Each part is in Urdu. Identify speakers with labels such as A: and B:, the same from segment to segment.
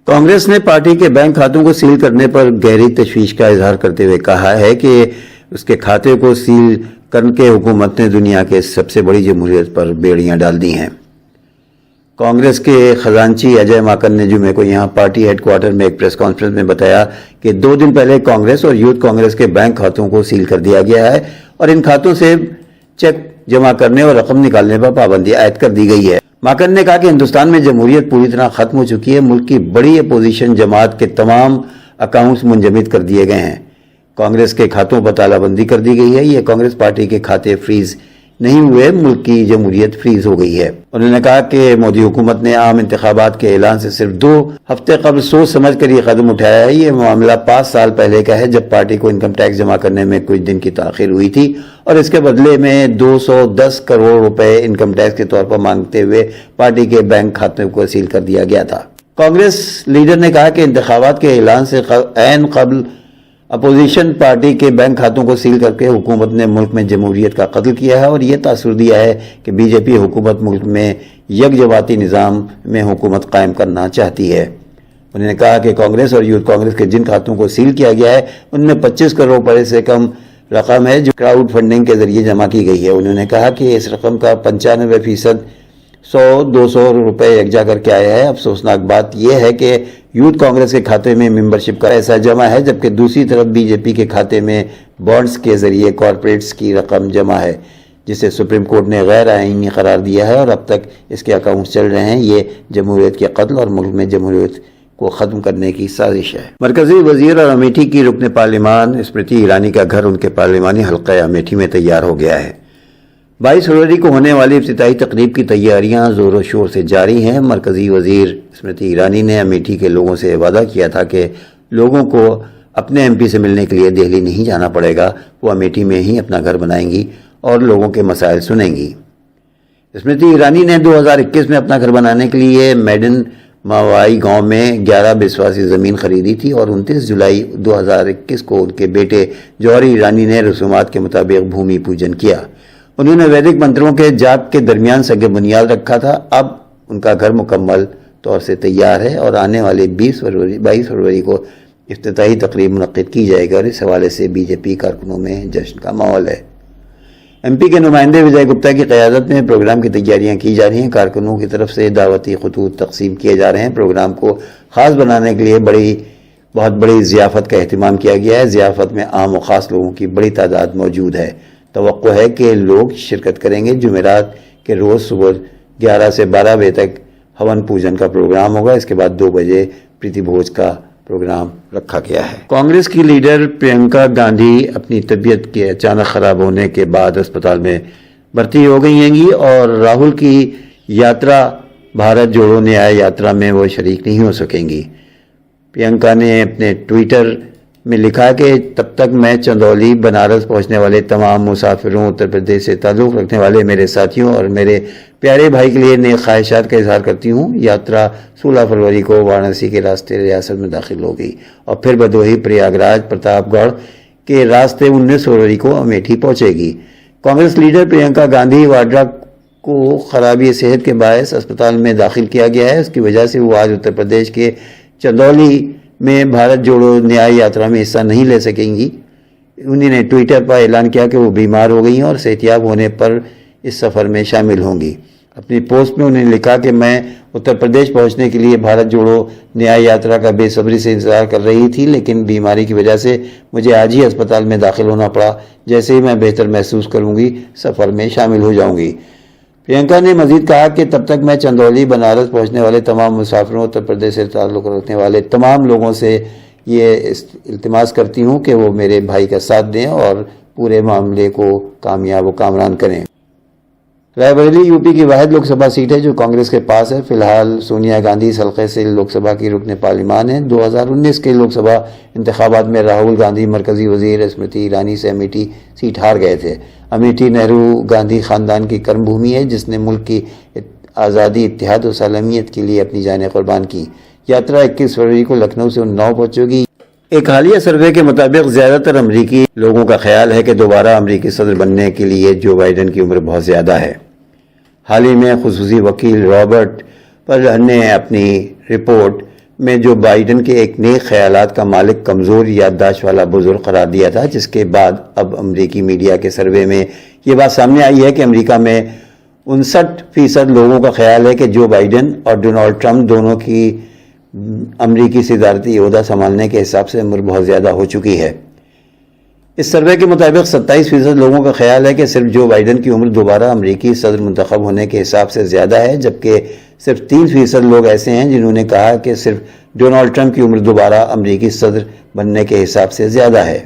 A: کانگریس نے پارٹی کے بینک کھاتوں کو سیل کرنے پر گہری تشویش کا اظہار کرتے ہوئے کہا ہے کہ اس کے کھاتے کو سیل کر کے حکومت نے دنیا کے سب سے بڑی جمہوریت پر بیڑیاں ڈال دی ہیں۔ کانگریس کے خزانچی اجے ماکن نے جمعے کو یہاں پارٹی ہیڈ کوارٹر میں ایک پریس کانفرنس میں بتایا کہ 2 دن پہلے کانگریس اور یوتھ کانگریس کے بینک کھاتوں کو سیل کر دیا گیا ہے اور ان کھاتوں سے چیک جمع کرنے اور رقم نکالنے پر پابندی عائد کر دی گئی ہے۔ ماکن نے کہا کہ ہندوستان میں جمہوریت پوری طرح ختم ہو چکی ہے، ملک کی بڑی اپوزیشن جماعت کے تمام اکاؤنٹس منجمد کر دیے گئے ہیں، کانگریس کے کھاتوں پر تالہ بندی کر دی گئی ہے، یہ کانگریس پارٹی کے کھاتے فریز نہیں ہوئے، ملک کی جمہوریت فریز ہو گئی ہے۔ انہوں نے کہا کہ مودی حکومت نے عام انتخابات کے اعلان سے صرف 2 ہفتے قبل سوچ سمجھ کر یہ قدم اٹھایا ہے۔ یہ معاملہ 5 سال پہلے کا ہے جب پارٹی کو انکم ٹیکس جمع کرنے میں کچھ دن کی تاخیر ہوئی تھی اور اس کے بدلے میں 210 کروڑ روپے انکم ٹیکس کے طور پر مانگتے ہوئے پارٹی کے بینک کھاتوں کو سیل کر دیا گیا تھا۔ کانگریس لیڈر نے کہا کہ انتخابات کے اعلان سے عین قبل اپوزیشن پارٹی کے بینک کھاتوں کو سیل کر کے حکومت نے ملک میں جمہوریت کا قتل کیا ہے اور یہ تاثر دیا ہے کہ بی جے پی حکومت ملک میں یک جماعتی نظام میں حکومت قائم کرنا چاہتی ہے۔ انہوں نے کہا کہ کانگریس اور یوتھ کانگریس کے جن کھاتوں کو سیل کیا گیا ہے ان میں 25 کروڑ روپے سے کم رقم ہے جو کراؤڈ فنڈنگ کے ذریعے جمع کی گئی ہے۔ انہوں نے کہا کہ اس رقم کا 95% 100-200 روپے یکجا کر کے آیا ہے۔ افسوسناک بات یہ ہے کہ یوتھ کانگریس کے کھاتے میں ممبرشپ کا ایسا جمع ہے جبکہ دوسری طرف بی جے پی کے کھاتے میں بانڈز کے ذریعے کارپوریٹس کی رقم جمع ہے جسے سپریم کورٹ نے غیر آئینی قرار دیا ہے اور اب تک اس کے اکاؤنٹس چل رہے ہیں۔ یہ جمہوریت کے قتل اور ملک میں جمہوریت کو ختم کرنے کی سازش ہے۔ مرکزی وزیر اور امیٹھی کی رکن پارلیمان اسمرتی ایرانی کا گھر ان کے پارلیمانی حلقہ امیٹھی میں تیار ہو گیا ہے۔ 22 فروری کو ہونے والی افتتاحی تقریب کی تیاریاں زور و شور سے جاری ہیں۔ مرکزی وزیر اسمرتی ایرانی نے امیٹھی کے لوگوں سے وعدہ کیا تھا کہ لوگوں کو اپنے ایم پی سے ملنے کے لیے دہلی نہیں جانا پڑے گا، وہ امیٹھی میں ہی اپنا گھر بنائیں گی اور لوگوں کے مسائل سنیں گی۔ اسمرتی ایرانی نے 2021 میں اپنا گھر بنانے کے لیے میڈن ماوائی گاؤں میں 11 بسواسی زمین خریدی تھی اور 29 جولائی 2021 کو ان کے بیٹے جوہری ایرانی نے رسومات کے مطابق بھومی پوجن کیا۔ انہوں نے ویدک منتروں کے جاپ کے درمیان سنگ بنیاد رکھا تھا۔ اب ان کا گھر مکمل طور سے تیار ہے اور آنے والے 22 فروری کو افتتاحی تقریب منعقد کی جائے گی اور اس حوالے سے بی جے پی کارکنوں میں جشن کا ماحول ہے۔ ایم پی کے نمائندے وجے گپتا کی قیادت میں پروگرام کی تیاریاں کی جا رہی ہیں۔ کارکنوں کی طرف سے دعوتی خطوط تقسیم کیے جا رہے ہیں۔ پروگرام کو خاص بنانے کے لیے بہت بڑی ضیافت کا اہتمام کیا گیا ہے۔ ضیافت میں عام و خاص لوگوں کی بڑی تعداد موجود ہے۔ توقع ہے کہ لوگ شرکت کریں گے۔ جمعرات کے روز صبح 11 سے 12 بجے تک ہون پوجن کا پروگرام ہوگا، اس کے بعد 2 بجے پریتی بھوج کا پروگرام رکھا گیا ہے۔ کانگریس کی لیڈر پرینکا گاندھی اپنی طبیعت کے اچانک خراب ہونے کے بعد اسپتال میں بھرتی ہو گئی ہیں اور راہل کی یاترا بھارت جوڑو نیائے یاترا میں وہ شریک نہیں ہو سکیں گی۔ پرینکا نے اپنے ٹویٹر میں لکھا کہ تب تک میں چندولی بنارس پہنچنے والے تمام مسافروں، اتر پردیش سے تعلق رکھنے والے میرے ساتھیوں اور میرے پیارے بھائی کے لیے نیک خواہشات کا اظہار کرتی ہوں۔ یاترا 16 فروری کو وارانسی کے راستے ریاست میں داخل ہوگی اور پھر بدوہی، پریاگراج، پرتاپ گڑھ کے راستے 19 فروری کو امیٹھی پہنچے گی۔ کانگریس لیڈر پرینکا گاندھی واڈرا کو خرابی صحت کے باعث اسپتال میں داخل کیا گیا ہے۔ اس کی وجہ سے وہ آج اتر پردیش کے چندولی میں بھارت جوڑو نیائے یاترا میں حصہ نہیں لے سکیں گی۔ انہوں نے ٹویٹر پر اعلان کیا کہ وہ بیمار ہو گئی ہیں اور صحتیاب ہونے پر اس سفر میں شامل ہوں گی۔ اپنی پوسٹ میں انہوں نے لکھا کہ میں اتر پردیش پہنچنے کے لیے بھارت جوڑو نیائے یاترا کا بے صبری سے انتظار کر رہی تھی، لیکن بیماری کی وجہ سے مجھے آج ہی اسپتال میں داخل ہونا پڑا۔ جیسے ہی میں بہتر محسوس کروں گی سفر میں شامل ہو جاؤں گی۔ پرینکا نے مزید کہا کہ تب تک میں چندولی بنارس پہنچنے والے تمام مسافروں، اتر پردیش سے تعلق رکھنے والے تمام لوگوں سے یہ التماس کرتی ہوں کہ وہ میرے بھائی کا ساتھ دیں اور پورے معاملے کو کامیاب و کامران کریں۔ رائے بریلی یو پی کی واحد لوک سبھا سیٹ ہے جو کانگریس کے پاس ہے۔ فی الحال سونیا گاندھی اس حلقے سے لوک سبھا کی رکن پارلیمان ہیں۔ 2019 کے لوک سبھا انتخابات میں راہل گاندھی مرکزی وزیر اسمرتی ایرانی سے امیٹھی سیٹ ہار گئے تھے۔ امیٹھی نہرو گاندھی خاندان کی کرم بھومی ہے جس نے ملک کی آزادی، اتحاد و سالمیت کے لیے اپنی جانیں قربان کی۔ یاترا 21 فروری کو لکھنؤ سے اناؤ پہنچے گی۔ ایک حالیہ سروے کے مطابق زیادہ تر امریکی لوگوں کا خیال ہے کہ دوبارہ امریکی صدر بننے کے لیے جو بائیڈن کی عمر بہت زیادہ ہے۔ حال ہی میں خصوصی وکیل رابرٹ پر نے اپنی رپورٹ میں جو بائیڈن کے ایک نیک خیالات کا مالک کمزور یادداشت والا بزرگ قرار دیا تھا، جس کے بعد اب امریکی میڈیا کے سروے میں یہ بات سامنے آئی ہے کہ امریکہ میں 59% لوگوں کا خیال ہے کہ جو بائیڈن اور ڈونالڈ ٹرمپ دونوں کی امریکی صدارتی عہدہ سنبھالنے کے حساب سے عمر بہت زیادہ ہو چکی ہے۔ اس سروے کے مطابق 27% لوگوں کا خیال ہے کہ صرف جو بائیڈن کی عمر دوبارہ امریکی صدر منتخب ہونے کے حساب سے زیادہ ہے، جبکہ صرف 3% لوگ ایسے ہیں جنہوں نے کہا کہ صرف ڈونالڈ ٹرمپ کی عمر دوبارہ امریکی صدر بننے کے حساب سے زیادہ ہے۔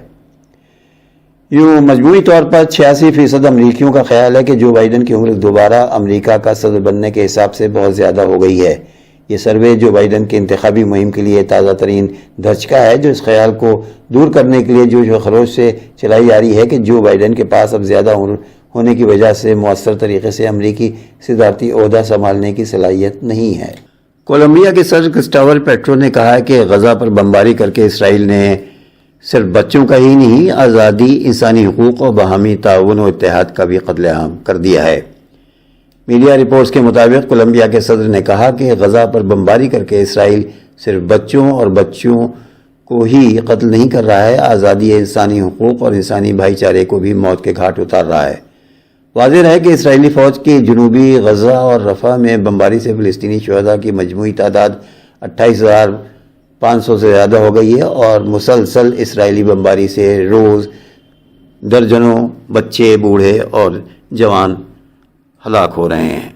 A: یوں مجموعی طور پر 86% امریکیوں کا خیال ہے کہ جو بائیڈن کی عمر دوبارہ امریکہ کا صدر بننے کے حساب سے بہت زیادہ ہو گئی ہے۔ یہ سروے جو بائیڈن کے انتخابی مہم کے لیے تازہ ترین دھچکا ہے، جو اس خیال کو دور کرنے کے لیے جوش و خروش سے چلائی جا رہی ہے کہ جو بائیڈن کے پاس اب زیادہ عمر ہونے کی وجہ سے مؤثر طریقے سے امریکی صدارتی عہدہ سنبھالنے کی صلاحیت نہیں ہے۔ کولمبیا کے صدر گسٹاو پیٹرو نے کہا ہے کہ غزہ پر بمباری کر کے اسرائیل نے صرف بچوں کا ہی نہیں، آزادی، انسانی حقوق اور باہمی تعاون و اتحاد کا بھی قتل عام کر دیا ہے۔ میڈیا رپورٹس کے مطابق کولمبیا کے صدر نے کہا کہ غزہ پر بمباری کر کے اسرائیل صرف بچوں کو ہی قتل نہیں کر رہا ہے، آزادی، انسانی حقوق اور انسانی بھائی چارے کو بھی موت کے گھاٹ اتار رہا ہے۔ واضح ہے کہ اسرائیلی فوج کی جنوبی غزہ اور رفح میں بمباری سے فلسطینی شہداء کی مجموعی تعداد 28,500 سے زیادہ ہو گئی ہے، اور مسلسل اسرائیلی بمباری سے روز درجنوں بچے، بوڑھے اور جوان ہلاک ہو رہے ہیں۔